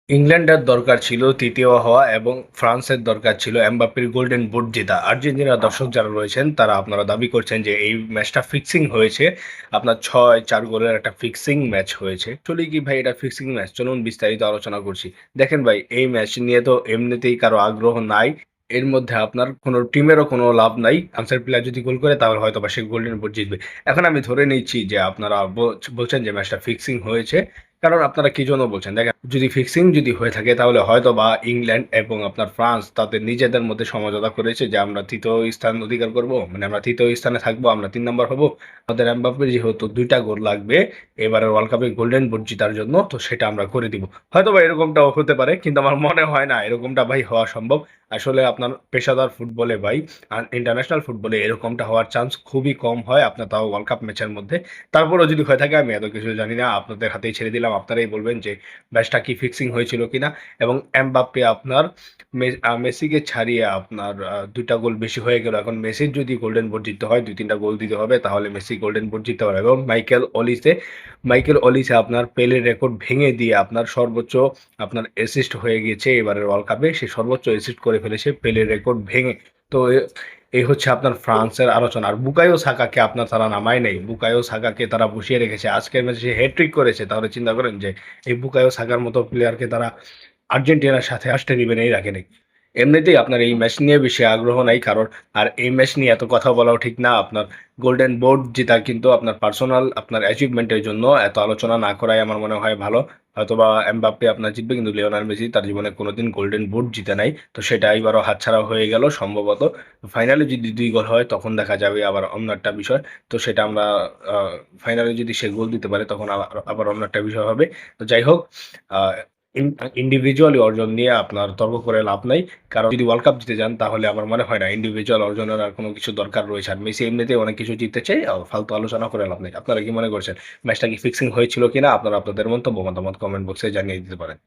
ইংল্যান্ডের দরকার ছিল তৃতীয় হওয়া এবং ফ্রান্সের দরকার ছিল এমবাপ্পের গোল্ডেন বুট জেতা। আর্জেন্টিনার দর্শক যারা রয়েছেন তারা আপনারা দাবি করছেন যে এই ম্যাচটা ফিক্সিং হয়েছে, আপনার 6-4 গোলের একটা ফিক্সিং ম্যাচ হয়েছে। চলি কি ভাই এটা ফিক্সিং ম্যাচ? চলুন বিস্তারিত আলোচনা করছি। দেখেন ভাই, এই ম্যাচ নিয়ে তো এমনিতেই কারো আগ্রহ নাই। এর মধ্যে আপনার কোনো টিমেরও কোনো লাভ নাই। ফ্রান্সের প্লেয়ার যদি গোল করে তাহলে হয়তো বা সে গোল্ডেন বুট জিতবে। এখন আমি ধরে নিচ্ছি যে আপনারা বলছেন যে ম্যাচটা ফিক্সিং হয়েছে, কারণ আপনারা কি জন্য বলছেন? দেখেন, যদি ফিক্সিং যদি হয়ে থাকে তাহলে হয়তো বা ইংল্যান্ড এবং আপনার ফ্রান্স তাদের নিজেদের মধ্যে সমঝোতা করেছে যে আমরা তৃতীয় স্থান অধিকার করব, মানে আমরা তৃতীয় স্থানে থাকবো, আমরা 3 নম্বর হব। আমাদের এমবাপ্পে যেহেতু 2টা গোল লাগবে এবারের ওয়ার্ল্ড কাপে গোল্ডেন বুট জেতার জন্য, তো সেটা আমরা করে দিব। হয়তো বা এরকমটাও হতে পারে, কিন্তু আমার মনে হয় না এরকমটা ভাই হওয়া সম্ভব। আসলে আপনার পেশাদার ফুটবলে ভাই, আর ইন্টারন্যাশনাল ফুটবলে এরকমটা হওয়ার চান্স খুবই কম হয়, আপনার তাও ওয়ার্ল্ড কাপ ম্যাচের মধ্যে। তারপরেও যদি হয়ে থাকে আমি এত কিছু জানি না, আপনাদের হাতেই ছেড়ে দিলাম, আপনারাই বলবেন যে ম্যাচটা কি ফিক্সিং হয়েছিল কিনা। এবং এমবাপ্পে আপনার মেসিকে ছাড়িয়ে আপনার 2টা গোল বেশি হয়ে গেল। এখন মেসির যদি গোল্ডেন বুট জিততে হয় 2-3টা গোল দিতে হবে, তাহলে মেসি গোল্ডেন বুট জিততে পারবে। এবং মাইকেল অলিসে আপনার পেলের রেকর্ড ভেঙে দিয়ে আপনার সর্বোচ্চ আপনার অ্যাসিস্ট হয়ে গেছে এবারের ওয়ার্ল্ড কাপে, সে সর্বোচ্চ অ্যাসিস্ট করে ফেলেছে পেলের রেকর্ড ভেঙে। তো এই হচ্ছে আপনার ফ্রান্সের আলোচনা। আর বুকায়ো সাকাকে আপনার তারা নামায় নেই, বুকায়ো সাকাকে তারা বসিয়ে রেখেছে। আজকের ম্যাচে সে হ্যাট্রিক করেছে, তাহলে চিন্তা করেন যে এই বুকায়ো সাকার মতো প্লেয়ারকে তারা আর্জেন্টিনার সাথে আসতে দিবেনই রাখেনি। এমনিতেই আপনার এই ম্যাচ নিয়ে বেশি আগ্রহ নাই কারণ। আর এই ম্যাচ নিয়ে এত কথা বলাও ঠিক না। আপনার গোল্ডেন বোট জেতা কিন্তু আপনার পার্সোনাল আপনার অ্যাচিভমেন্টের জন্য, এত আলোচনা না করাই আমার মনে হয় ভালো। হয়তোবা এমবাপ্পে আপনার জিতবে, কিন্তু লিওনেল মেসি তার জীবনে কোনোদিন গোল্ডেন বুট জিতে নাই, তো সেটা এবারও হাতছাড়া হয়ে গেল সম্ভবত। ফাইনালে যদি 2 গোল হয় তখন দেখা যাবে আবার অন্য একটা বিষয়। তো সেটা আমরা ফাইনালে যদি সে গোল দিতে পারে তখন আবার আবার অন্য একটা বিষয় হবে। তো যাই হোক, আহ ইন্ডিভিজুয়ালি অর্জন নিয়ে আপনার তর্ক করে লাভ নাই। কারণ যদি ওয়ার্ল্ড কাপ জিতে যান তাহলে আমার মনে হয় না ইন্ডিভিজুয়াল অর্জনের আর কোনো কিছু দরকার রয়েছে। আর মেসি এমনিতেই অনেক কিছু জিততে চাই, ফালতু আলোচনা করে লাভ নেই। আপনারা কি মনে করছেন ম্যাচটা কি ফিক্সিং হয়েছিল কিনা? আপনারা আপনাদের মন্তব্য মতামত কমেন্ট বক্সে জানিয়ে দিতে পারেন।